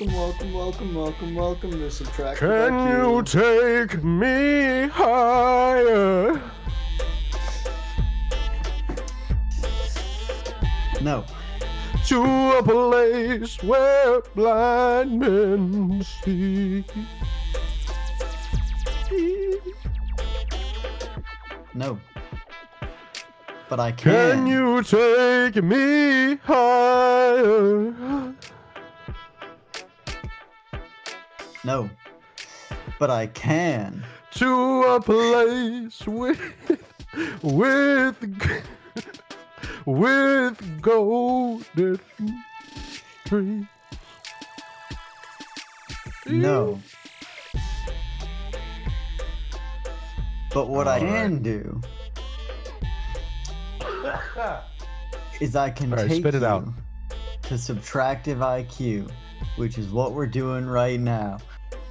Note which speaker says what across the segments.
Speaker 1: welcome to Subtractive
Speaker 2: Can
Speaker 1: IQ.
Speaker 2: you take me higher?
Speaker 1: No.
Speaker 2: To a place where blind men see.
Speaker 1: No. But I
Speaker 2: Can you take me higher?
Speaker 1: No. But I can.
Speaker 2: To a place with golden trees.
Speaker 1: No. But what I can do is I can take
Speaker 2: spit it
Speaker 1: you
Speaker 2: out.
Speaker 1: to Subtractive IQ, which is what we're doing right now.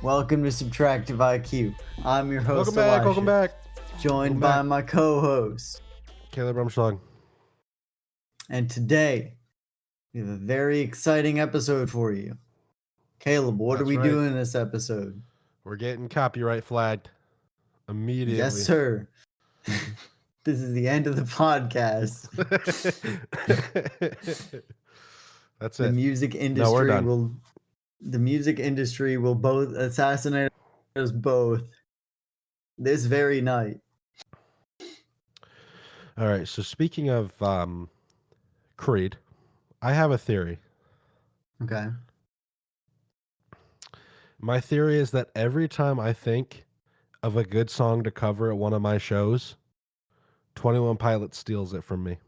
Speaker 1: Welcome to Subtractive IQ. I'm your host,
Speaker 2: Welcome back.
Speaker 1: Joined by my co-host,
Speaker 2: Caleb Armstrong.
Speaker 1: And today, we have a very exciting episode for you. Caleb, what are we doing in this episode?
Speaker 2: We're getting copyright flagged immediately.
Speaker 1: Yes, sir. This is the end of the podcast.
Speaker 2: That's
Speaker 1: The
Speaker 2: it.
Speaker 1: music industry will both assassinate us both this very night.
Speaker 2: All right. So speaking of Creed, I have a theory.
Speaker 1: Okay.
Speaker 2: My theory is that every time I think of a good song to cover at one of my shows, 21 Pilots steals it from me.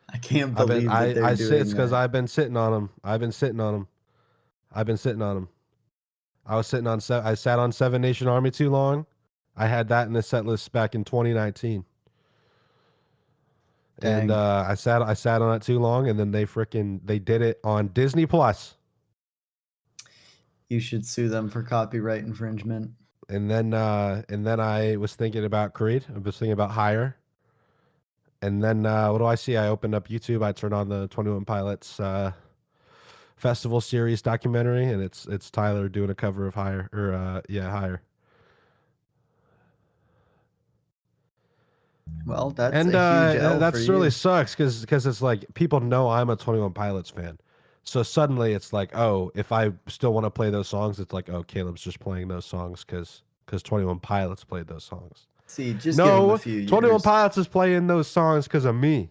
Speaker 1: I can't believe that they're doing
Speaker 2: It's because
Speaker 1: that.
Speaker 2: I've been sitting on them. I sat on Seven Nation Army too long. I had that in the set list back in 2019.
Speaker 1: Dang.
Speaker 2: And I sat on it too long, and then they did it on Disney Plus.
Speaker 1: You should sue them for copyright infringement.
Speaker 2: And then I was thinking about Creed. I was thinking about Higher. And then what do I see? I opened up YouTube. I turned on the 21 Pilots festival series documentary, and it's Tyler doing a cover of Higher. Higher.
Speaker 1: Well, that's a huge L
Speaker 2: that
Speaker 1: for you.
Speaker 2: really sucks because it's like people know I'm a 21 Pilots fan. So suddenly it's like, oh, if I still want to play those songs, it's like, oh, Caleb's just playing those songs because 21 Pilots played those songs.
Speaker 1: See, just give him a few years.
Speaker 2: 21 Pilots is playing those songs because of me.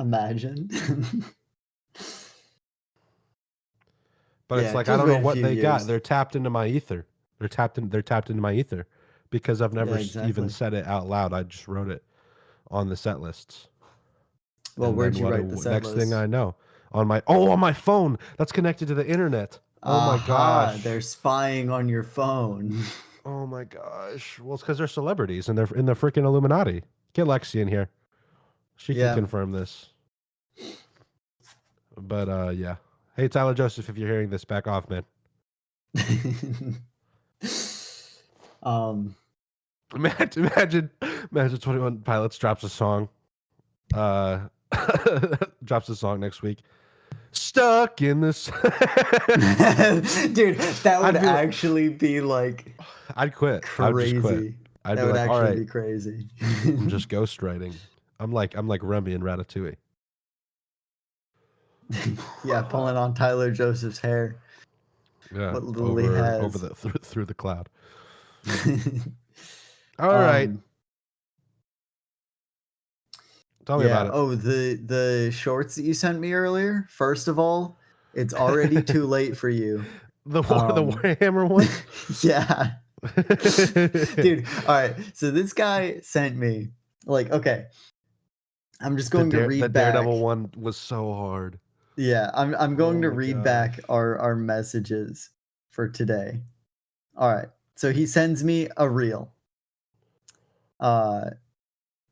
Speaker 1: Imagine.
Speaker 2: But it's like I don't know what they got. They're tapped into my ether. They're tapped into my ether because I've never even said it out loud. I just wrote it on the set lists.
Speaker 1: Well, where'd you write the set
Speaker 2: next
Speaker 1: list?
Speaker 2: thing I know, on my phone that's connected to the internet. Oh my gosh,
Speaker 1: they're spying on your phone.
Speaker 2: Oh my gosh. Well, it's because they're celebrities and they're in the freaking Illuminati. Get Lexi in here. She can confirm this. But yeah. Hey, Tyler Joseph, if you're hearing this, back off, man. Imagine 21 Pilots drops a song. Drops a song next week. Stuck in this.
Speaker 1: Dude, that would actually be like
Speaker 2: I'd quit.
Speaker 1: Crazy.
Speaker 2: I would just quit. I'd
Speaker 1: that
Speaker 2: be
Speaker 1: would
Speaker 2: like,
Speaker 1: actually
Speaker 2: all right,
Speaker 1: be crazy.
Speaker 2: I'm just ghostwriting. I'm like Remy and Ratatouille.
Speaker 1: Yeah, pulling on Tyler Joseph's hair.
Speaker 2: Yeah,
Speaker 1: what little he has.
Speaker 2: over the through the cloud. All right. Tell me about it.
Speaker 1: Oh, the shorts that you sent me earlier. First of all, it's already too late for you.
Speaker 2: The Warhammer one?
Speaker 1: Yeah. Dude, all right. So this guy sent me okay. I'm just going to read
Speaker 2: the
Speaker 1: back.
Speaker 2: Daredevil one was so hard.
Speaker 1: Yeah, I'm going to read back our messages for today. All right. So he sends me a reel.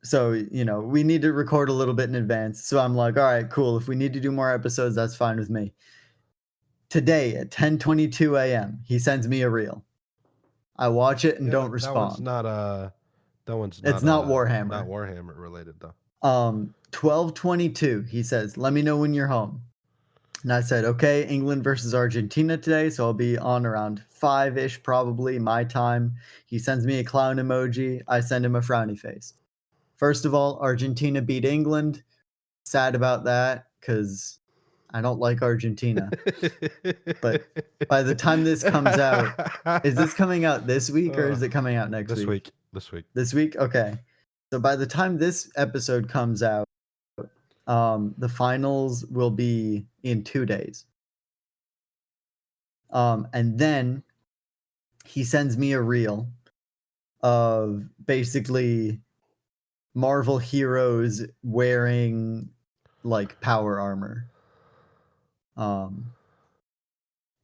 Speaker 1: So, we need to record a little bit in advance. So I'm like, all right, cool. If we need to do more episodes, that's fine with me. Today at 10:22 a.m., he sends me a reel. I watch it and don't respond.
Speaker 2: That one's not
Speaker 1: It's not Warhammer.
Speaker 2: Not Warhammer related though.
Speaker 1: 12:22. He says, "Let me know when you're home." And I said, "Okay, England versus Argentina today, so I'll be on around 5-ish probably my time." He sends me a clown emoji. I send him a frowny face. First of all, Argentina beat England. Sad about that because I don't like Argentina. But by the time this comes out, is this coming out this week or
Speaker 2: Uh,
Speaker 1: is it coming out next
Speaker 2: this
Speaker 1: week?
Speaker 2: week. This week.
Speaker 1: This week? Okay. So by the time this episode comes out, the finals will be in 2 days. And then he sends me a reel of basically Marvel heroes wearing like power armor.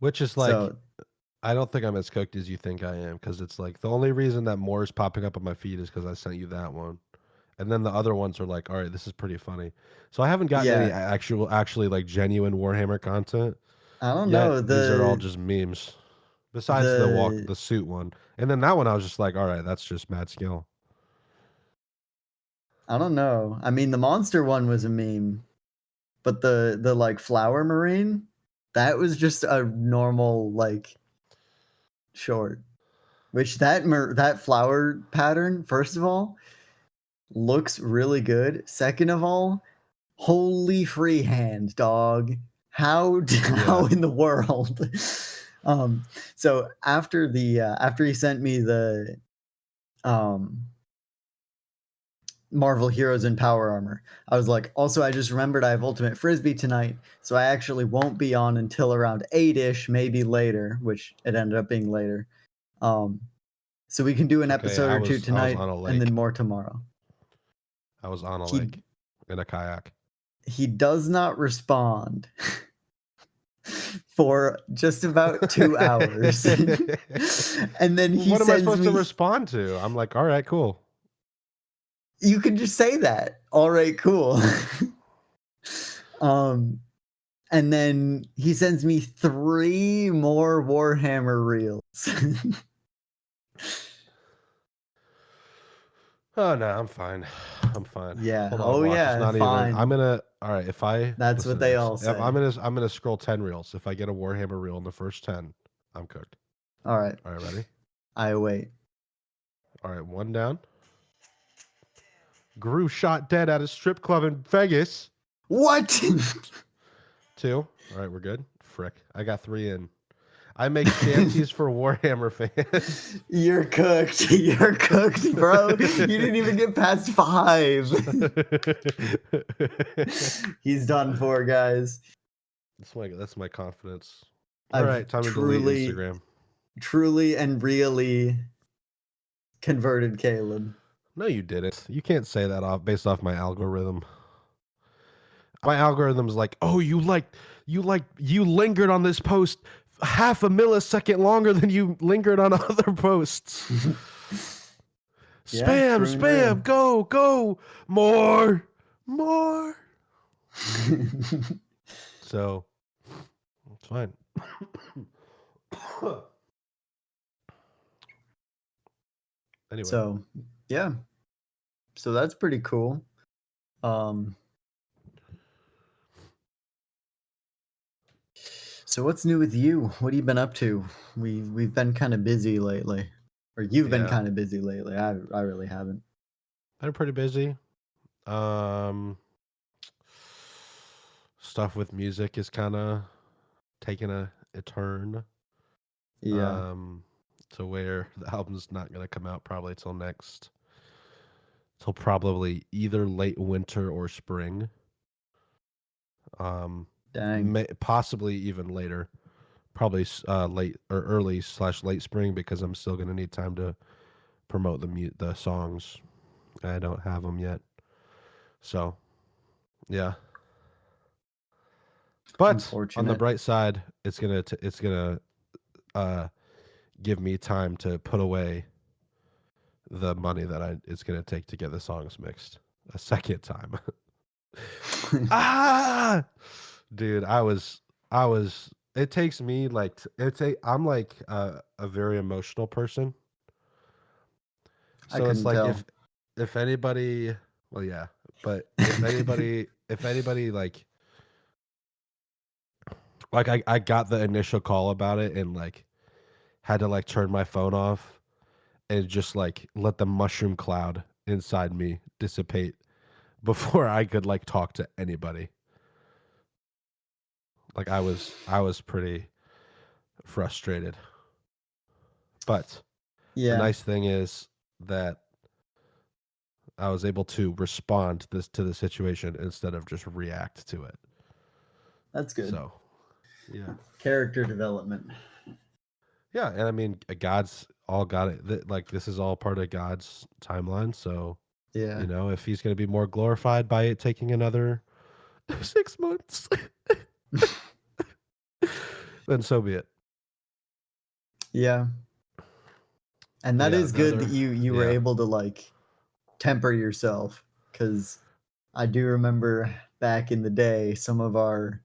Speaker 2: Which is like,
Speaker 1: So
Speaker 2: I don't think I'm as cooked as you think I am, because it's like the only reason that more is popping up on my feed is because I sent you that one. And then the other ones are like, all right, this is pretty funny. So I haven't gotten any
Speaker 1: yeah,
Speaker 2: actually like genuine Warhammer content
Speaker 1: I don't
Speaker 2: yet.
Speaker 1: know
Speaker 2: These are all just memes. Besides
Speaker 1: the
Speaker 2: the suit one. And then that one I was just like, all right, that's just mad skill.
Speaker 1: I don't know. I mean, the monster one was a meme, but the like flower marine, that was just a normal like short. Which that flower pattern, first of all, looks really good. Second of all, holy freehand, dog. How
Speaker 2: Yeah.
Speaker 1: how in the world? So after he sent me the um Marvel Heroes in Power Armor, I was like, also I just remembered I have Ultimate Frisbee tonight, so I actually won't be on until around 8-ish, maybe later, which it ended up being later. So we can do an
Speaker 2: It's okay.
Speaker 1: episode or two
Speaker 2: I was
Speaker 1: tonight
Speaker 2: on a
Speaker 1: and then
Speaker 2: lake.
Speaker 1: more tomorrow.
Speaker 2: I was on a
Speaker 1: He
Speaker 2: lake in a kayak.
Speaker 1: he does not respond for just about 2 hours. And then he
Speaker 2: What am I
Speaker 1: sends
Speaker 2: supposed to
Speaker 1: me,
Speaker 2: respond to? I'm like, all right, cool.
Speaker 1: you can just say that. All right, cool. um and then he sends me 3 more Warhammer reels.
Speaker 2: Oh no, I'm fine. I'm fine.
Speaker 1: Yeah.
Speaker 2: Hold on,
Speaker 1: Oh
Speaker 2: watch. It's
Speaker 1: yeah,
Speaker 2: not even. I'm
Speaker 1: fine.
Speaker 2: gonna. All right, if I
Speaker 1: That's
Speaker 2: listen
Speaker 1: what
Speaker 2: to
Speaker 1: they
Speaker 2: this,
Speaker 1: all say.
Speaker 2: I'm gonna scroll 10 reels. If I get a Warhammer reel in the first 10, I'm cooked.
Speaker 1: All right.
Speaker 2: All right, ready?
Speaker 1: I wait.
Speaker 2: All right, one down. Gru shot dead at a strip club in Vegas.
Speaker 1: What?
Speaker 2: 2. All right, we're good. Frick, I got 3 in. I make shanties for Warhammer fans.
Speaker 1: You're cooked. You're cooked, bro. You didn't even get past 5. He's done for, guys.
Speaker 2: That's my confidence. All
Speaker 1: I've
Speaker 2: right, time to delete Instagram.
Speaker 1: truly and really converted Caleb.
Speaker 2: No, you didn't. You can't say that based off my algorithm. My algorithm's like, oh, you lingered on this post half a millisecond longer than you lingered on other posts.
Speaker 1: Yeah,
Speaker 2: Spam,
Speaker 1: true and real.
Speaker 2: spam, go, more. So it's fine. Anyway,
Speaker 1: So, yeah. So that's pretty cool. So what's new with you? What have you been up to? We've been kind of busy lately. Or you've been
Speaker 2: yeah,
Speaker 1: kind of busy lately. I really haven't.
Speaker 2: I'm pretty busy. Stuff with music is kind of taking a turn.
Speaker 1: Yeah,
Speaker 2: To where the album's not gonna come out probably till probably either late winter or spring.
Speaker 1: dang.
Speaker 2: Possibly even later, probably late or early / late spring, because I'm still gonna need time to promote the songs. I don't have them yet, so yeah. But on the
Speaker 1: Unfortunate.
Speaker 2: bright side, it's gonna uh give me time to put away the money that it's gonna take to get the songs mixed a second time. Ah, dude, I was. It takes me like I'm like a very emotional person.
Speaker 1: I
Speaker 2: So it's
Speaker 1: couldn't
Speaker 2: like
Speaker 1: tell.
Speaker 2: if anybody, well, yeah, But if anybody like I got the initial call about it and like had to like turn my phone off and just like let the mushroom cloud inside me dissipate before I could like talk to anybody. Like I was pretty frustrated. But the
Speaker 1: Yeah,
Speaker 2: nice thing is that I was able to respond to the situation instead of just react to it.
Speaker 1: that's good.
Speaker 2: So, yeah.
Speaker 1: Character development.
Speaker 2: Yeah, and I mean, God's all got it. Like this is all part of God's timeline. So,
Speaker 1: Yeah.
Speaker 2: if He's going to be more glorified by it taking another 6 months, then so be it.
Speaker 1: Yeah. And
Speaker 2: But
Speaker 1: that
Speaker 2: yeah,
Speaker 1: is good that
Speaker 2: another.
Speaker 1: you were
Speaker 2: Yeah,
Speaker 1: able to like temper yourself, cuz I do remember back in the day some of our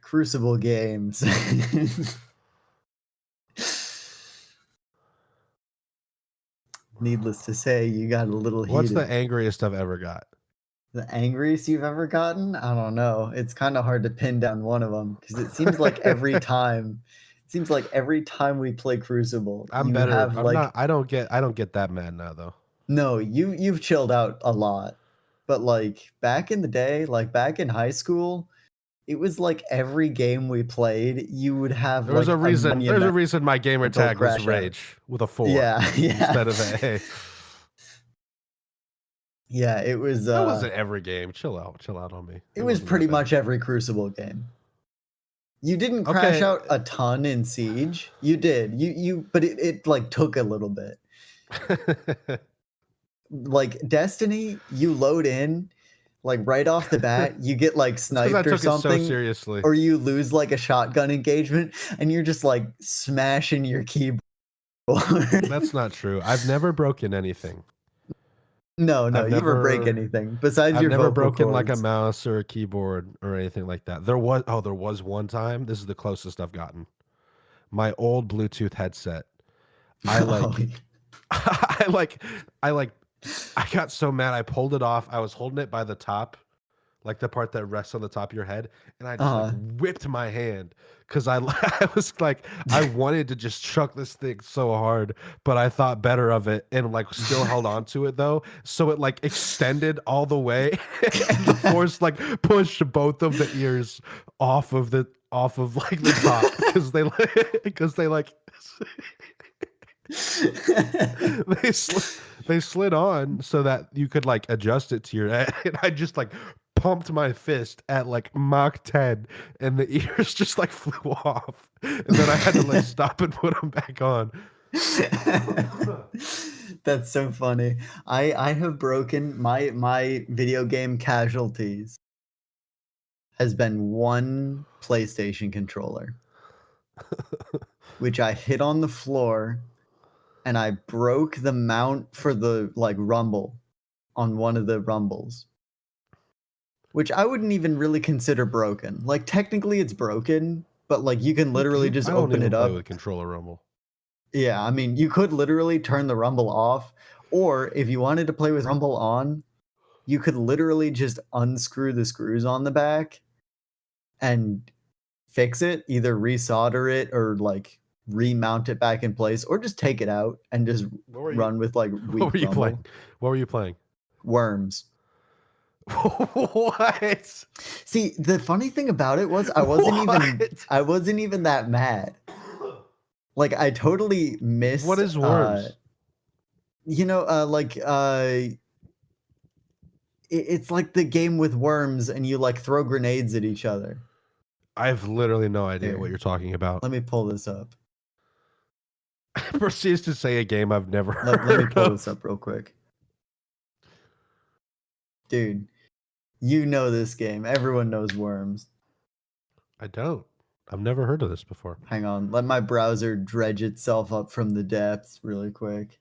Speaker 1: Crucible games. Needless to say, you got a little
Speaker 2: what's the
Speaker 1: heated.
Speaker 2: angriest I've ever got?
Speaker 1: The angriest you've ever gotten? I don't know. It's kind of hard to pin down one of them because it seems like every time we play Crucible,
Speaker 2: I'm
Speaker 1: you
Speaker 2: better.
Speaker 1: have
Speaker 2: I'm not.
Speaker 1: like
Speaker 2: I don't get that mad now though.
Speaker 1: no, you've chilled out a lot. But like back in the day, like back in high school, it was like every game we played, you would have
Speaker 2: There's a
Speaker 1: like a
Speaker 2: reason. There's a
Speaker 1: monumental
Speaker 2: reason my gamer tag was
Speaker 1: crash out.
Speaker 2: rage with a 4
Speaker 1: Yeah, yeah.
Speaker 2: instead of a.
Speaker 1: Yeah, it was
Speaker 2: That wasn't every game. Chill out. Chill out on me.
Speaker 1: it
Speaker 2: It
Speaker 1: was
Speaker 2: wasn't that
Speaker 1: pretty
Speaker 2: bad.
Speaker 1: much every Crucible game. You didn't crash
Speaker 2: Okay.
Speaker 1: out a ton in Siege. You did. But it like took a little bit. Like Destiny, you load in, like right off the bat, you get like
Speaker 2: It's because I
Speaker 1: sniped or
Speaker 2: took it so
Speaker 1: something,
Speaker 2: seriously.
Speaker 1: or you lose like a shotgun engagement, and you're just like smashing your keyboard.
Speaker 2: That's not true. I've never broken anything.
Speaker 1: No, no,
Speaker 2: I've
Speaker 1: you never break
Speaker 2: never
Speaker 1: anything besides
Speaker 2: I've
Speaker 1: your
Speaker 2: never
Speaker 1: vocal
Speaker 2: broken like a
Speaker 1: cords.
Speaker 2: mouse or a keyboard or anything like that. There was one time. This is the closest I've gotten. My old Bluetooth headset. I
Speaker 1: Oh,
Speaker 2: like I like I like I got so mad I pulled it off. I was holding it by the top, like the part that rests on the top of your head, and I just like
Speaker 1: uh,
Speaker 2: whipped my hand because I was like I wanted to just chuck this thing so hard, but I thought better of it and like still held on to it though, so it like extended all the way, and the force like pushed both of the ears off of like the top because they like they slid they slid on so that you could like adjust it to your head. And I just like pumped my fist at like Mach 10 and the ears just like flew off. And then I had to like stop and put them back on.
Speaker 1: That's so funny. I have broken my video game casualties has been one PlayStation controller, which I hit on the floor and I broke the mount for the like rumble on one of the rumbles, which I wouldn't even really consider broken. Like technically it's broken, but like you can literally just
Speaker 2: I don't
Speaker 1: open
Speaker 2: even
Speaker 1: it
Speaker 2: play with
Speaker 1: up.
Speaker 2: controller rumble.
Speaker 1: Yeah, I mean, you could literally turn the rumble off, or if you wanted to play with rumble on, you could literally just unscrew the screws on the back and fix it, either resolder it or like remount it back in place, or just take it out and just
Speaker 2: What were you
Speaker 1: run with like
Speaker 2: what
Speaker 1: weak
Speaker 2: were you playing?
Speaker 1: rumble.
Speaker 2: What were you playing?
Speaker 1: Worms.
Speaker 2: What?
Speaker 1: See, the funny thing about it was
Speaker 2: What?
Speaker 1: I wasn't even that mad. Like I totally
Speaker 2: What
Speaker 1: missed
Speaker 2: is worms?
Speaker 1: like it's like the game with worms and you like throw grenades at each other.
Speaker 2: I have literally no idea what
Speaker 1: Here,
Speaker 2: you're talking about.
Speaker 1: let me pull this up.
Speaker 2: Proceeds to say a game I've never
Speaker 1: Let me
Speaker 2: heard
Speaker 1: pull this
Speaker 2: of.
Speaker 1: up real quick. Dude, you know this game. Everyone knows worms.
Speaker 2: I don't. I've never heard of this before.
Speaker 1: Hang on. Let my browser dredge itself up from the depths really quick.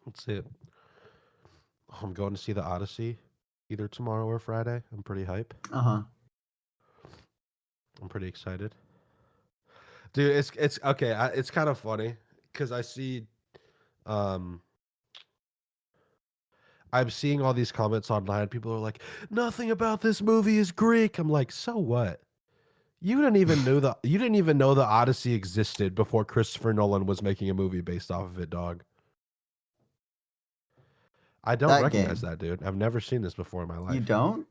Speaker 2: Let's see it. Oh, I'm going to see the Odyssey. either tomorrow or Friday. I'm pretty hype.
Speaker 1: Uh-huh.
Speaker 2: I'm pretty excited, dude. It's okay. It's kind of funny because um I'm seeing all these comments online. People are like, "Nothing about this movie is Greek." I'm like, "So what? You didn't even know the Odyssey existed before Christopher Nolan was making a movie based off of it, dog." I don't
Speaker 1: That
Speaker 2: recognize
Speaker 1: game.
Speaker 2: that, dude. I've never seen this before in my
Speaker 1: You
Speaker 2: life.
Speaker 1: don't?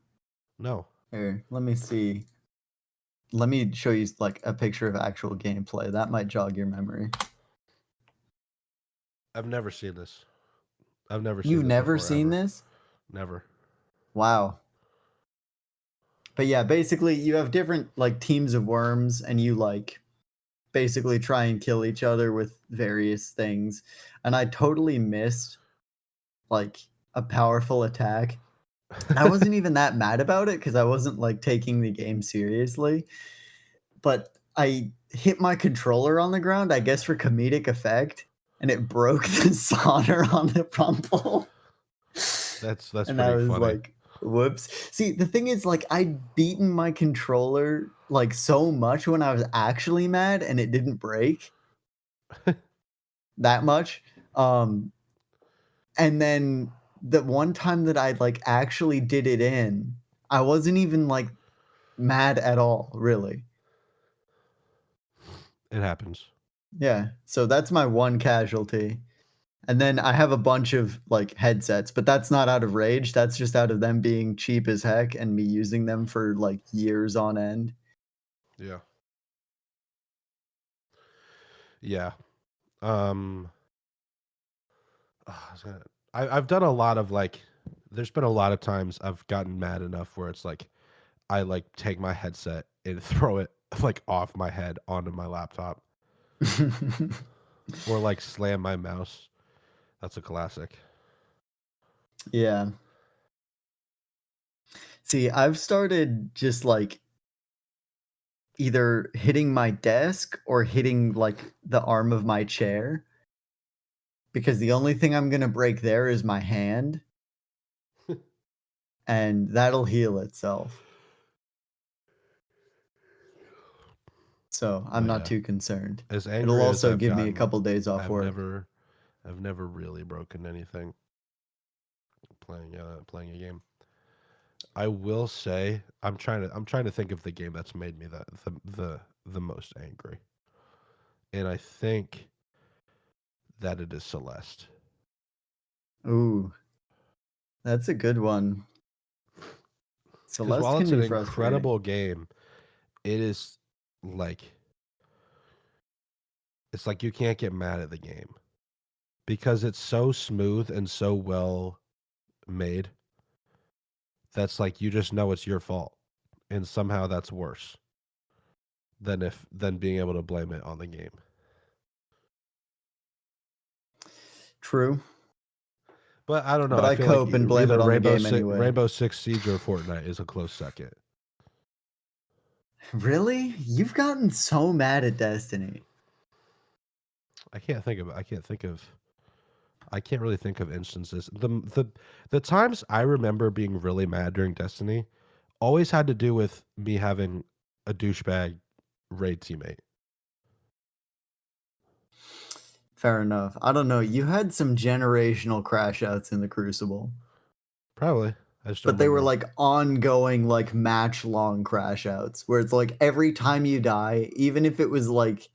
Speaker 2: No,
Speaker 1: Here, let me see. Let me show you like a picture of actual gameplay. That might jog your memory.
Speaker 2: I've never seen this. I've never seen
Speaker 1: You've
Speaker 2: this
Speaker 1: never
Speaker 2: before
Speaker 1: seen
Speaker 2: ever.
Speaker 1: this?
Speaker 2: Never.
Speaker 1: Wow. But yeah, basically you have different like teams of worms and you like basically try and kill each other with various things. And I totally missed like a powerful attack. I wasn't even that mad about it because I wasn't like taking the game seriously. But I hit my controller on the ground, I guess for comedic effect, and it broke the solder on the rumble.
Speaker 2: That's
Speaker 1: And I
Speaker 2: pretty
Speaker 1: was
Speaker 2: funny.
Speaker 1: like, whoops. See, the thing is, like, I'd beaten my controller like so much when I was actually mad and it didn't break that much. Um, and then the one time that I like actually did it in, I wasn't even like mad at all, really.
Speaker 2: It happens.
Speaker 1: Yeah. So that's my one casualty. And then I have a bunch of like headsets, but that's not out of rage. That's just out of them being cheap as heck and me using them for like years on end.
Speaker 2: Yeah. Yeah. Um I was gonna, I've done a lot of like there's been a lot of times I've gotten mad enough where it's like I like take my headset and throw it like off my head onto my laptop or like slam my mouse. That's a classic.
Speaker 1: Yeah. See, I've started just like either hitting my desk or hitting like the arm of my chair because the only thing I'm going to break there is my hand and that'll heal itself. So I'm
Speaker 2: But
Speaker 1: not
Speaker 2: yeah,
Speaker 1: too concerned.
Speaker 2: as
Speaker 1: It'll
Speaker 2: angry as
Speaker 1: also
Speaker 2: I've
Speaker 1: give me a
Speaker 2: gotten,
Speaker 1: couple days off
Speaker 2: I've
Speaker 1: work.
Speaker 2: never I've never really broken anything playing a game. I will say I'm trying to think of the game that's made me the most angry. And I think that it is Celeste.
Speaker 1: Ooh, that's a good one.
Speaker 2: Because
Speaker 1: Celeste
Speaker 2: while
Speaker 1: can
Speaker 2: it's an
Speaker 1: be frustrating.
Speaker 2: incredible game, it is like it's like you can't get mad at the game because it's so smooth and so well made. That's like you just know it's your fault, and somehow that's worse than being able to blame it on the game.
Speaker 1: True,
Speaker 2: But I don't know.
Speaker 1: but
Speaker 2: I
Speaker 1: I
Speaker 2: feel like
Speaker 1: cope and blame it
Speaker 2: either
Speaker 1: on the game anyway.
Speaker 2: Rainbow Six Siege or Fortnite is a close second.
Speaker 1: Really? You've gotten so mad at Destiny.
Speaker 2: I can't really think of instances. The times I remember being really mad during Destiny always had to do with me having a douchebag raid teammate.
Speaker 1: Fair enough. I don't know. You had some generational crash outs in the Crucible,
Speaker 2: Probably. I just don't
Speaker 1: but they
Speaker 2: remember
Speaker 1: were
Speaker 2: them.
Speaker 1: like ongoing, like match long crash outs where it's like every time you die, even if it was like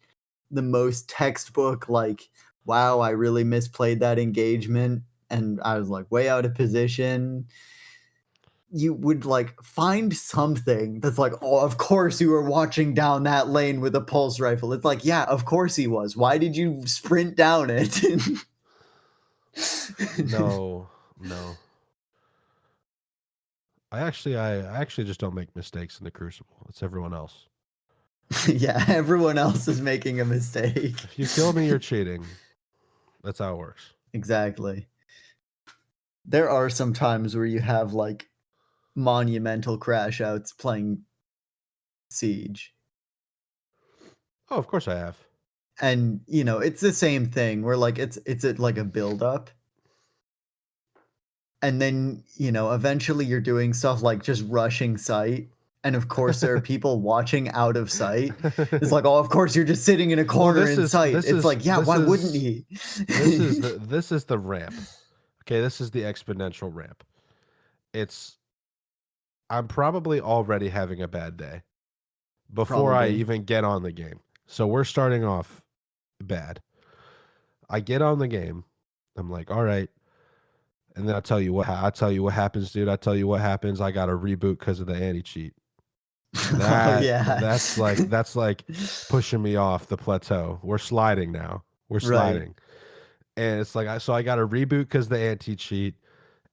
Speaker 1: the most textbook, like, wow, I really misplayed that engagement and I was like way out of position. You would like find something that's like, oh, of course you were watching down that lane with a pulse rifle. It's like, yeah, of course he was. Why did you sprint down it?
Speaker 2: No, no. I actually just don't make mistakes in the Crucible. It's everyone else.
Speaker 1: Yeah, everyone else is making a mistake.
Speaker 2: If you kill me, you're cheating. That's how it works.
Speaker 1: Exactly. There are some times where you have like monumental crash outs playing Siege.
Speaker 2: Oh, of course I have.
Speaker 1: And it's the same thing where like it's like a build up And then, eventually you're doing stuff like just rushing sight, and of course, there are people watching out of sight. It's like, "Oh, of course, you're just sitting in a
Speaker 2: Well,
Speaker 1: corner in sight." It's like, "Yeah, why wouldn't he?"
Speaker 2: this is the ramp. Okay, this is the exponential ramp. It's I'm probably already having a bad day before I
Speaker 1: Probably.
Speaker 2: even get on the game. So we're starting off bad. I get on the game. I'm like, all right. And then I tell you what happens, dude. I tell you what happens. I got to reboot because of the anti cheat.
Speaker 1: Oh, yeah.
Speaker 2: That's like pushing me off the plateau. We're sliding now. We're
Speaker 1: Right.
Speaker 2: sliding, and it's like so I got to reboot because the anti cheat,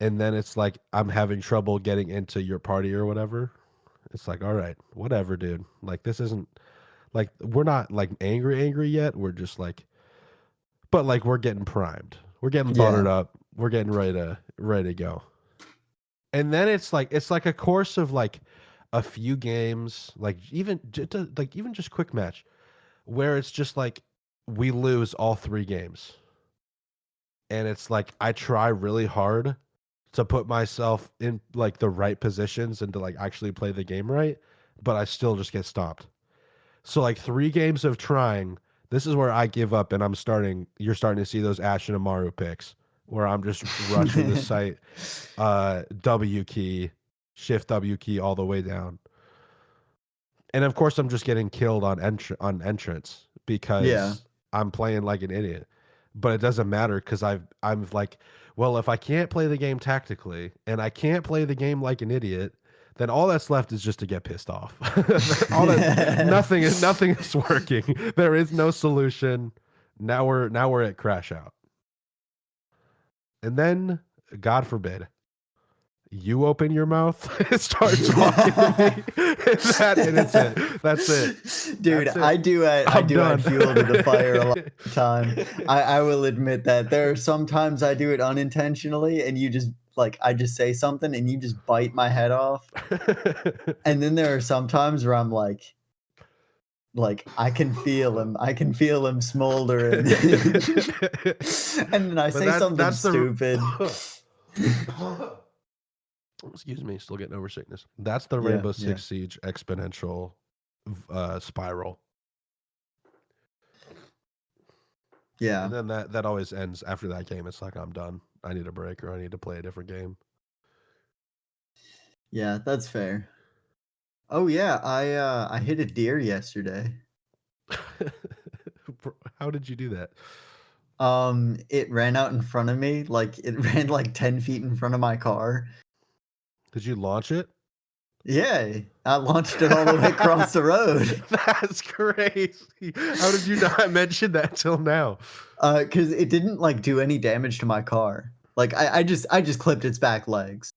Speaker 2: and then it's like I'm having trouble getting into your party or whatever. It's like, all right, whatever, dude. Like this isn't like we're not like angry yet. We're just like, but like we're getting primed. We're getting buttered
Speaker 1: Yeah.
Speaker 2: up. We're getting ready to go. And then it's like a course of like a few games, like even just quick match, where it's just like we lose all 3 games, and it's like I try really hard to put myself in like the right positions and to like actually play the game right, but I still just get stopped. So like 3 games of trying, this is where I give up and you're starting to see those Ash and Amaru picks where I'm just rushing the site, W key, shift W key all the way down. And of course I'm just getting killed on entrance
Speaker 1: Yeah.
Speaker 2: because I'm playing like an idiot. But it doesn't matter because I'm like, well, if I can't play the game tactically and I can't play the game like an idiot, then all that's left is just to get pissed off. all that nothing is working. There is no solution. Now we're at crash out. And then, God forbid, you open your mouth and start talking to me. And it's it. That's it.
Speaker 1: Dude,
Speaker 2: That's it.
Speaker 1: I
Speaker 2: I'm
Speaker 1: do add
Speaker 2: done.
Speaker 1: fuel to the fire a lot of the time. I will admit that. There are some times I do it unintentionally and you just like I just say something and you just bite my head off. And then there are some times where I'm like I can feel him smoldering. And then I
Speaker 2: But
Speaker 1: say something
Speaker 2: that's the
Speaker 1: stupid.
Speaker 2: excuse me, still getting over sickness. That's the
Speaker 1: Yeah,
Speaker 2: Rainbow
Speaker 1: yeah.
Speaker 2: Six Siege exponential spiral.
Speaker 1: Yeah.
Speaker 2: And then that always ends after that game. It's like I'm done. I need a break or I need to play a different game.
Speaker 1: Yeah, that's fair. Oh yeah, I hit a deer yesterday.
Speaker 2: How did you do that?
Speaker 1: It ran out in front of me, like it ran like 10 feet in front of my car.
Speaker 2: Did you launch it?
Speaker 1: Yeah, I launched it all the way across the road.
Speaker 2: That's crazy. How did you not mention that till now?
Speaker 1: Cause it didn't like do any damage to my car. Like I just clipped its back legs.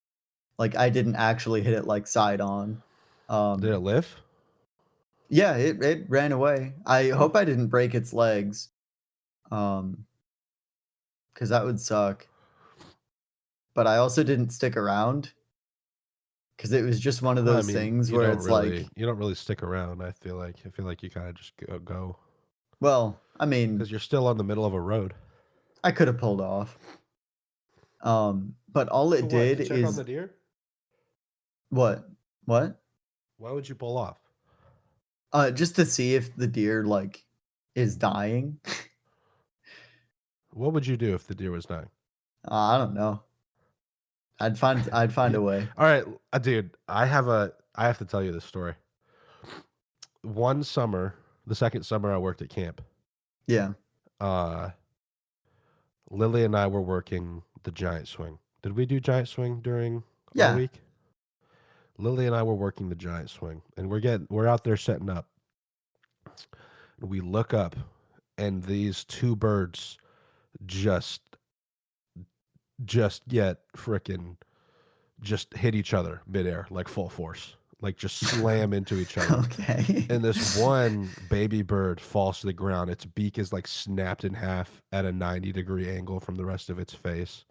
Speaker 1: Like I didn't actually hit it like side on.
Speaker 2: Did it
Speaker 1: Um,
Speaker 2: live?
Speaker 1: yeah, it ran away. I
Speaker 2: Oh,
Speaker 1: hope I didn't break its legs. Um, cause that would suck. But I also didn't stick around because it was just one of
Speaker 2: well, I
Speaker 1: those
Speaker 2: mean,
Speaker 1: things where it's like,
Speaker 2: you don't really stick around. I feel like you kind of just go
Speaker 1: well, I
Speaker 2: because
Speaker 1: mean,
Speaker 2: you're still on the middle of a road.
Speaker 1: I could have pulled off. But all
Speaker 2: To
Speaker 1: it
Speaker 2: what?
Speaker 1: did
Speaker 2: To check on the
Speaker 1: is
Speaker 2: deer?
Speaker 1: what? What?
Speaker 2: Why would you pull off?
Speaker 1: Just to see if the deer like is dying.
Speaker 2: What would you do if the deer was dying?
Speaker 1: I don't know. I'd find
Speaker 2: Yeah.
Speaker 1: a way.
Speaker 2: All right, dude. I have to tell you this story. One summer, the second summer I worked at camp,
Speaker 1: Yeah.
Speaker 2: uh, Lily and I were working the giant swing. Did we do giant swing during our
Speaker 1: Yeah.
Speaker 2: week? Lily and I were working the giant swing, and we're out there setting up. We look up, and these 2 birds just yet frickin' just hit each other midair like full force, like just slam into each other.
Speaker 1: Okay.
Speaker 2: And this one baby bird falls to the ground. Its beak is like snapped in half at a 90-degree angle from the rest of its face,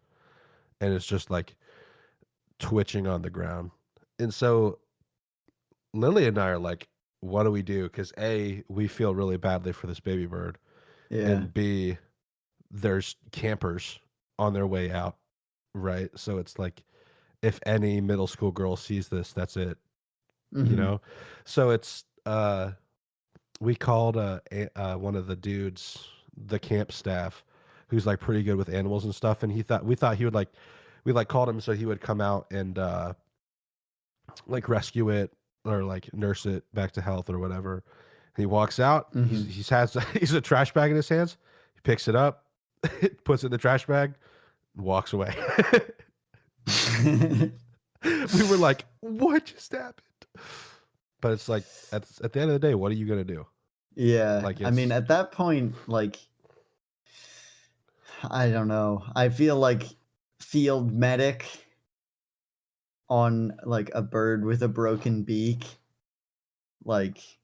Speaker 2: and it's just like twitching on the ground. And so Lily and I are like, what do we do? Because A, we feel really badly for this baby bird,
Speaker 1: Yeah.
Speaker 2: and B, there's campers on their way out. right? So it's like if any middle school girl sees this, that's it, you
Speaker 1: Mhm.
Speaker 2: know? So it's we called one of the dudes, the camp staff, who's like pretty good with animals and stuff, and we thought he would like we like called him so he would come out and like rescue it or like nurse it back to health or whatever. He walks out.
Speaker 1: Mhm.
Speaker 2: He's has he's a trash bag in his hands. He picks it up, puts it in the trash bag, and walks away. We were like, "What just happened?" But it's like at the end of the day, what are you gonna do?
Speaker 1: Yeah,
Speaker 2: Like
Speaker 1: I mean,
Speaker 2: it's
Speaker 1: at that point, like, I don't know. I feel like field medic on, like, a bird with a broken beak, like,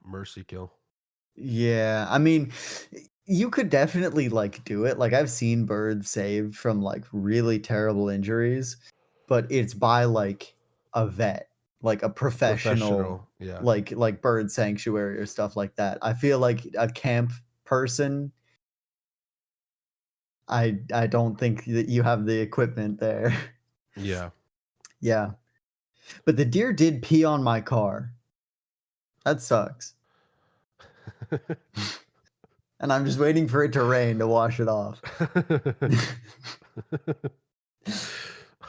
Speaker 2: mercy kill.
Speaker 1: yeah, I mean, you could definitely, like, do it. Like, I've seen birds saved from, like, really terrible injuries, but it's by, like, a vet, like a professional,
Speaker 2: Professional, yeah.
Speaker 1: like bird sanctuary or stuff like that. I feel like a camp person, I don't think that you have the equipment there.
Speaker 2: Yeah.
Speaker 1: Yeah, but the deer did pee on my car. That sucks, and I'm just waiting for it to rain to wash it off.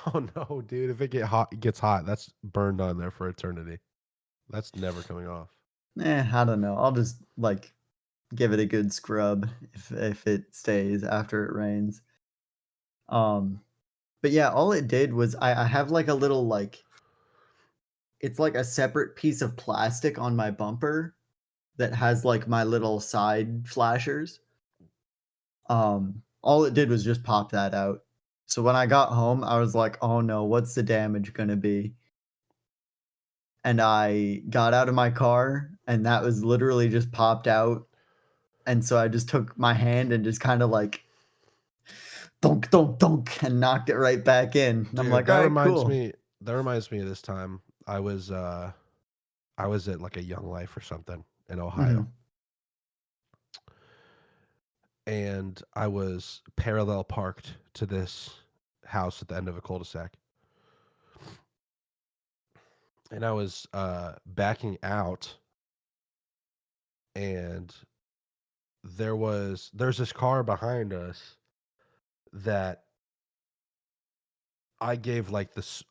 Speaker 2: Oh no, dude! If it gets hot, that's burned on there for eternity. That's never coming off.
Speaker 1: I don't know. I'll just, like, give it a good scrub if it stays after it rains. Um, but yeah, all it did was I have, like, a little, like, it's like a separate piece of plastic on my bumper that has, like, my little side flashers. All it did was just pop that out. So when I got home, I was like, "Oh no, what's the damage gonna be?" And I got out of my car, and that was literally just popped out, and so I just took my hand and just kinda, like, "Dunk, dunk, dunk," and knocked it right back in, and I'm
Speaker 2: Dude,
Speaker 1: like, "Alright, cool."
Speaker 2: that reminds me of this time. I was at like a Young Life or something in Ohio.
Speaker 1: Mhm.
Speaker 2: And I was parallel parked to this house at the end of a cul-de-sac. And I was backing out, and there's this car behind us that I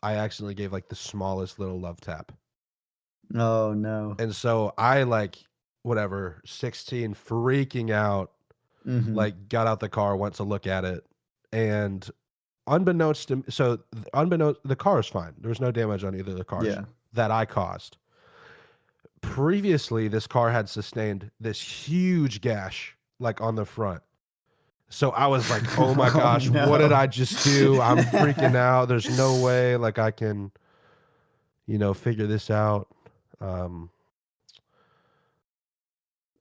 Speaker 2: accidentally gave like the smallest little love tap.
Speaker 1: Oh, no.
Speaker 2: And so I like whatever 16 freaking out,
Speaker 1: Mhm.
Speaker 2: like got out the car, went to look at it, and unbeknownst the car is fine. There was no damage on either of the cars
Speaker 1: Yeah.
Speaker 2: that I caused. Previously, this car had sustained this huge gash like on the front. So I was like, "Oh my
Speaker 1: Oh,
Speaker 2: gosh, what did
Speaker 1: no.
Speaker 2: I just do? I'm freaking out. There's no way like I can, figure this out." Um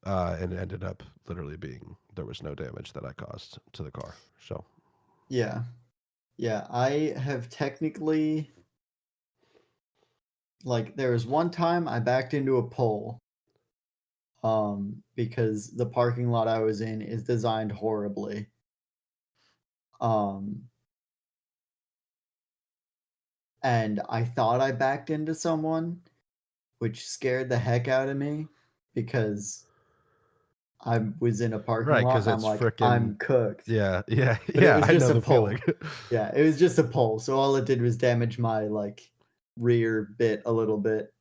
Speaker 2: and it ended up literally being there was no damage that I caused to the car. So,
Speaker 1: Yeah. Yeah, I have technically, like, there was one time I backed into a pole, because the parking lot I was in is designed horribly. Um, and I thought I backed into someone, which scared the heck out of me because I was in a parking
Speaker 2: right,
Speaker 1: lot
Speaker 2: cuz
Speaker 1: and I'm
Speaker 2: it's
Speaker 1: like,
Speaker 2: freaking
Speaker 1: "I'm cooked."
Speaker 2: yeah, yeah,
Speaker 1: But it
Speaker 2: yeah,
Speaker 1: was
Speaker 2: I
Speaker 1: just
Speaker 2: know
Speaker 1: a
Speaker 2: the feeling.
Speaker 1: pole. Yeah, it was just a pole, so all it did was damage my, like, rear bit a little bit,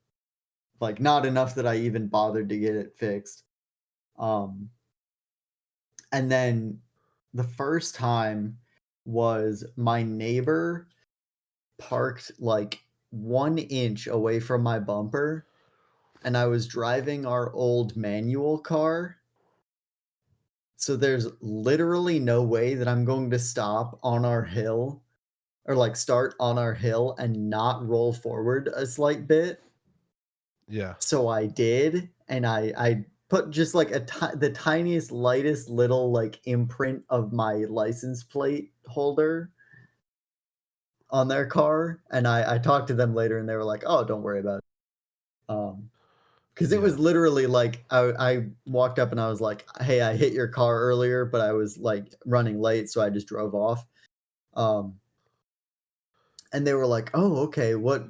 Speaker 1: like, not enough that I even bothered to get it fixed. Um, and then the first time was my neighbor parked, like, 1 inch away from my bumper, and I was driving our old manual car, so there's literally no way that I'm going to stop on our hill or, like, start on our hill and not roll forward a slight bit.
Speaker 2: Yeah.
Speaker 1: So I did, and I put just, like, the tiniest, lightest little, like, imprint of my license plate holder on their car, and I talked to them later, and they were like, "Oh, don't worry about it." Because it
Speaker 2: Yeah.
Speaker 1: was literally like I walked up and I was like, "Hey, I hit your car earlier, but I was, like, running late, so I just drove off." Um, and they were like, "Oh, okay, what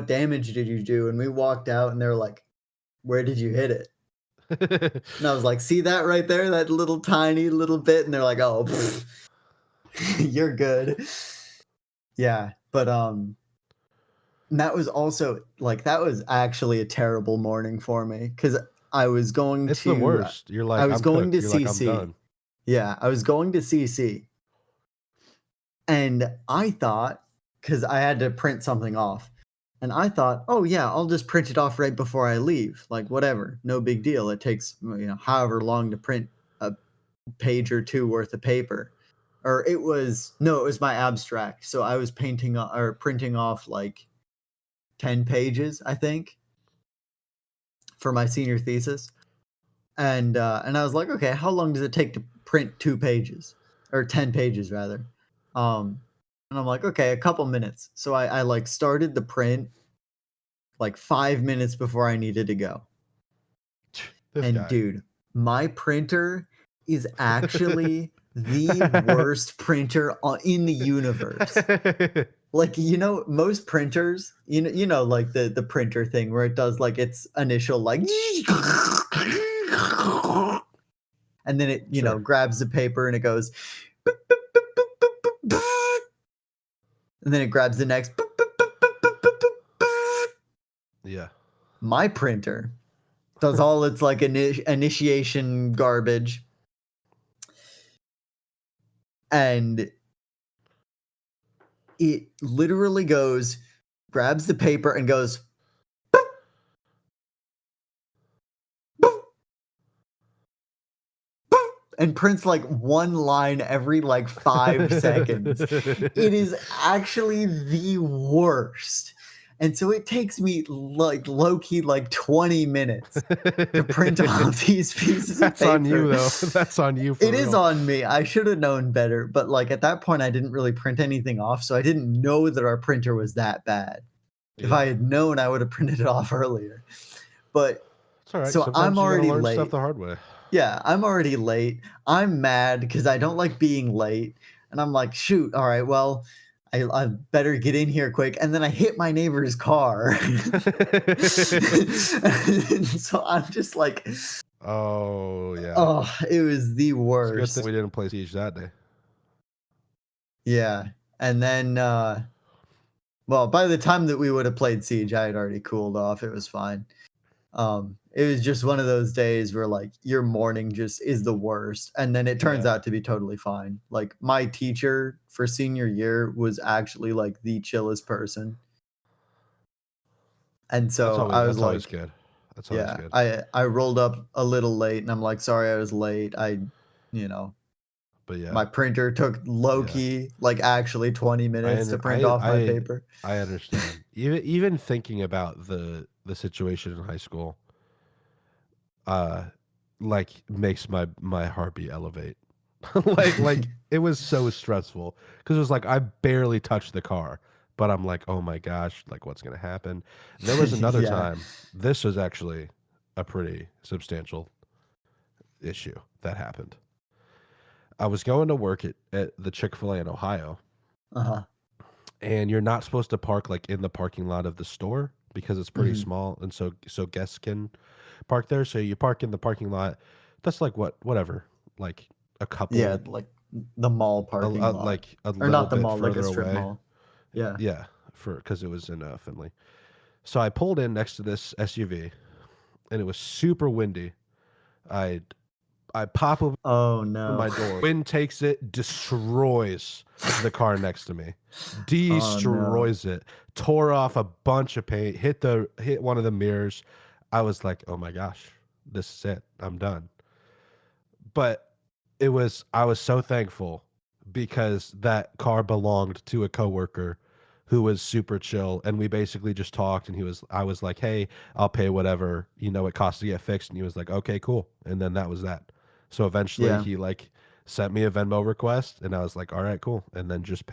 Speaker 1: damage did you do?" And we walked out, and they were like, "Where did you hit it?" And I was like, "See that right there, that little tiny little bit?" And they're like, "Oh, pfft, you're good." Yeah, but and that was also like that was actually a terrible morning for me because
Speaker 2: It's the worst. You're
Speaker 1: I
Speaker 2: like,
Speaker 1: was
Speaker 2: "I'm
Speaker 1: going
Speaker 2: cooked."
Speaker 1: to
Speaker 2: You're like, "I'm
Speaker 1: CC.
Speaker 2: done."
Speaker 1: Yeah, I was going to CC, and I thought because I had to print something off, and I thought, oh yeah, I'll just print it off right before I leave. Like whatever, no big deal. It takes however long to print a page or two worth of paper. Or it was no, it was my abstract. So I was or printing off like 10 pages, I think, for my senior thesis. And I was like, okay, how long does it take to print 2 pages or 10 pages rather? And I'm like, okay, a couple minutes. So I like started the print like 5 minutes before I needed to go.
Speaker 2: This
Speaker 1: And
Speaker 2: guy.
Speaker 1: dude, my printer is actually the worst printer in the universe. Like, most printers, like the printer thing where it does like its initial like and then it,
Speaker 2: Sure.
Speaker 1: grabs the paper and it goes and then it grabs the next.
Speaker 2: Yeah.
Speaker 1: My printer does all its like initiation garbage and it literally grabs the paper and goes and prints like one line every like 5 seconds. It is actually the worst. And so it takes me like low key like 20 minutes to print off these pieces of
Speaker 2: That's on you
Speaker 1: paper.
Speaker 2: though. That's on you for
Speaker 1: It is
Speaker 2: real.
Speaker 1: on me. I should have known better, but like at that point I didn't really print anything off, so I didn't know that our printer was that bad. If I
Speaker 2: Yeah.
Speaker 1: had known, I would have printed it off earlier. But
Speaker 2: It's all right.
Speaker 1: so I'm
Speaker 2: Sometimes you gotta
Speaker 1: already
Speaker 2: learn stuff
Speaker 1: late.
Speaker 2: the hard way.
Speaker 1: Yeah, I'm already late. I'm mad because I don't like being late. And I'm like, shoot, all right, well, I better get in here quick. And then I hit my neighbor's car. So I'm just like,
Speaker 2: Oh, yeah.
Speaker 1: oh, it was the
Speaker 2: It's a good thing
Speaker 1: worst.
Speaker 2: we didn't play Siege that day.
Speaker 1: Yeah. And then, well, by the time that we would have played Siege, I had already cooled off. It was fine. It was just one of those days where like your morning just is the worst, and then it turns
Speaker 2: Yeah.
Speaker 1: out to be totally fine. Like my teacher for senior year was actually like the chillest person, and so I was
Speaker 2: That's always
Speaker 1: like,
Speaker 2: good. That's always
Speaker 1: yeah,
Speaker 2: good.
Speaker 1: I rolled up a little late, and I'm like, sorry, I was late. You know,
Speaker 2: But yeah.
Speaker 1: my printer took low
Speaker 2: Yeah.
Speaker 1: key like actually 20
Speaker 2: I
Speaker 1: minutes to
Speaker 2: under
Speaker 1: print off my
Speaker 2: I
Speaker 1: paper.
Speaker 2: I understand. Even thinking about the situation in high school, uh, like, makes my heartbeat elevate. Like, it was so stressful because it was like, I barely touched the car, but I'm like, "Oh my gosh, like, what's gonna happen?" There was another
Speaker 1: Yeah.
Speaker 2: time, this was actually a pretty substantial issue that happened. I was going to work at the Chick-fil-A in Ohio,
Speaker 1: Uh-huh.
Speaker 2: and you're not supposed to park, like, in the parking lot of the store because it's pretty
Speaker 1: Mhm.
Speaker 2: small, and so guests can park there, so you park in the parking lot. That's like whatever, like a
Speaker 1: Yeah,
Speaker 2: couple
Speaker 1: like the mall parking lot.
Speaker 2: like a
Speaker 1: Or
Speaker 2: little
Speaker 1: not the
Speaker 2: bit
Speaker 1: mall, like a
Speaker 2: further
Speaker 1: strip
Speaker 2: away.
Speaker 1: mall. Yeah.
Speaker 2: Yeah, for because it was in Finley. So I pulled in next to this SUV, and it was super windy. I I pop open
Speaker 1: Oh, no.
Speaker 2: my door. Wind takes it, destroys the car next to me,
Speaker 1: Oh, no.
Speaker 2: destroys it, tore off a bunch of paint, hit one of the mirrors. I was like, oh my gosh, this is it. I'm done. But I was so thankful because that car belonged to a coworker who was super chill, and we basically just talked, and I was like, "Hey, I'll pay whatever, it costs to get fixed." And he was like, "Okay, cool." And then that was that. So eventually
Speaker 1: Yeah.
Speaker 2: he like sent me a Venmo request, and I was like, "All right, cool." And then just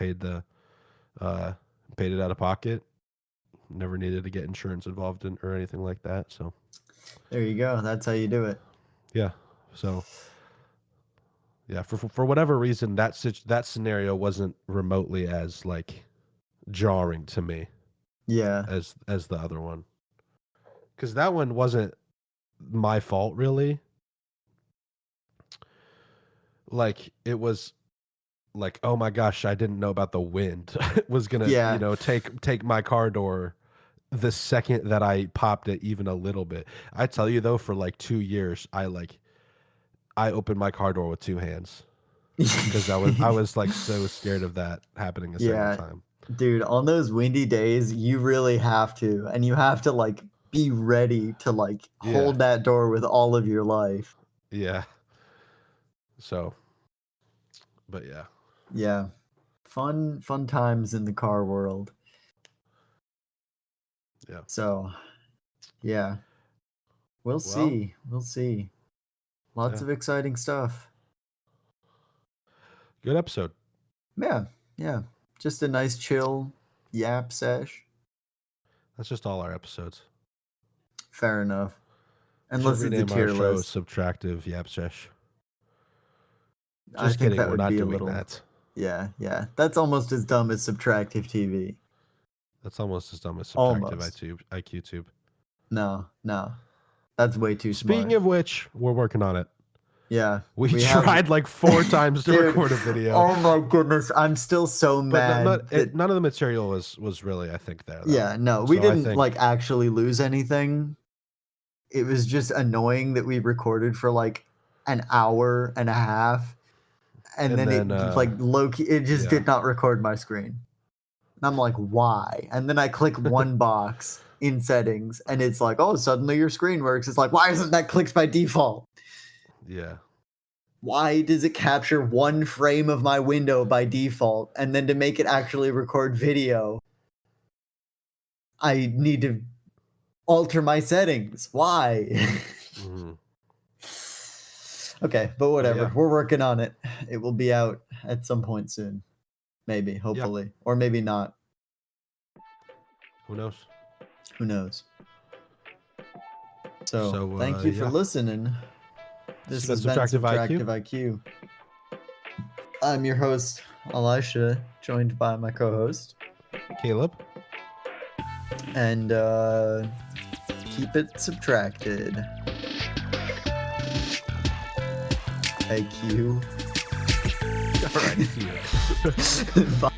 Speaker 2: uh paid it out of pocket. Never needed to get insurance involved in or anything like that. So,
Speaker 1: There you go. That's how you do it.
Speaker 2: yeah. So Yeah, for whatever reason, that scenario wasn't remotely as like jarring to me
Speaker 1: Yeah.
Speaker 2: as the other one, because that one wasn't my fault really. Like it was like, oh my gosh, I didn't know about the wind. It was gonna,
Speaker 1: Yeah.
Speaker 2: take my car door the second that I popped it even a little bit. I tell you though, for like 2 years, I opened my car door with two hands because I was like so scared of that happening a second
Speaker 1: Yeah.
Speaker 2: time.
Speaker 1: Dude, on those windy days, you really have to, and you have to like be ready to like
Speaker 2: Yeah,
Speaker 1: hold that door with all of your life.
Speaker 2: yeah. So, but yeah,
Speaker 1: Yeah. Fun times in the car world.
Speaker 2: yeah.
Speaker 1: So, yeah. We'll
Speaker 2: Well,
Speaker 1: see. We'll see. Lots
Speaker 2: yeah.
Speaker 1: of exciting stuff.
Speaker 2: Good episode.
Speaker 1: Yeah. Yeah. Just a nice chill yap sesh.
Speaker 2: That's just all our episodes.
Speaker 1: Fair enough.
Speaker 2: We should
Speaker 1: Unless it's a
Speaker 2: rename our
Speaker 1: tier
Speaker 2: show
Speaker 1: list.
Speaker 2: Subtractive Yap Sesh.
Speaker 1: I
Speaker 2: Just
Speaker 1: think
Speaker 2: kidding.
Speaker 1: that
Speaker 2: We're
Speaker 1: would
Speaker 2: not
Speaker 1: be a
Speaker 2: doing
Speaker 1: little,
Speaker 2: that.
Speaker 1: yeah, yeah. That's almost as dumb as subtractive TV.
Speaker 2: That's almost as dumb as Subtractive
Speaker 1: Almost.
Speaker 2: IQ Tube.
Speaker 1: No, no. That's way too
Speaker 2: Speaking
Speaker 1: smart.
Speaker 2: of which, we're working on it.
Speaker 1: Yeah.
Speaker 2: We
Speaker 1: We have,
Speaker 2: tried like 4 times to
Speaker 1: dude.
Speaker 2: record a video,
Speaker 1: Oh my goodness. I'm still so
Speaker 2: but
Speaker 1: mad that,
Speaker 2: none of the material was really, I think, there though.
Speaker 1: yeah, no, we
Speaker 2: So I
Speaker 1: didn't
Speaker 2: think,
Speaker 1: like actually lose anything. It was just annoying that we recorded for like an hour and a half, and
Speaker 2: and
Speaker 1: then
Speaker 2: then
Speaker 1: it like low key, it just
Speaker 2: yeah,
Speaker 1: did not record my screen. And I'm like, why? And then I click one box in settings, and it's like, oh, suddenly your screen works. It's like, why isn't that clicked by default?
Speaker 2: yeah,
Speaker 1: Why does it capture one frame of my window by default? And then to make it actually record video, I need to alter my settings. Why?
Speaker 2: hmm
Speaker 1: Okay, but whatever.
Speaker 2: yeah,
Speaker 1: We're working on it. It will be out at some point soon. Maybe,
Speaker 2: yeah.
Speaker 1: hopefully. Or maybe not.
Speaker 2: Who knows?
Speaker 1: Who knows? So,
Speaker 2: So
Speaker 1: thank you for
Speaker 2: yeah,
Speaker 1: listening.
Speaker 2: this
Speaker 1: This
Speaker 2: has
Speaker 1: has
Speaker 2: been
Speaker 1: been
Speaker 2: Subtractive IQ.
Speaker 1: Subtractive IQ. I'm your host, Elisha, joined by my co-host.
Speaker 2: Caleb.
Speaker 1: And keep it subtracted. IQ.
Speaker 2: All right. See you.
Speaker 1: Bye.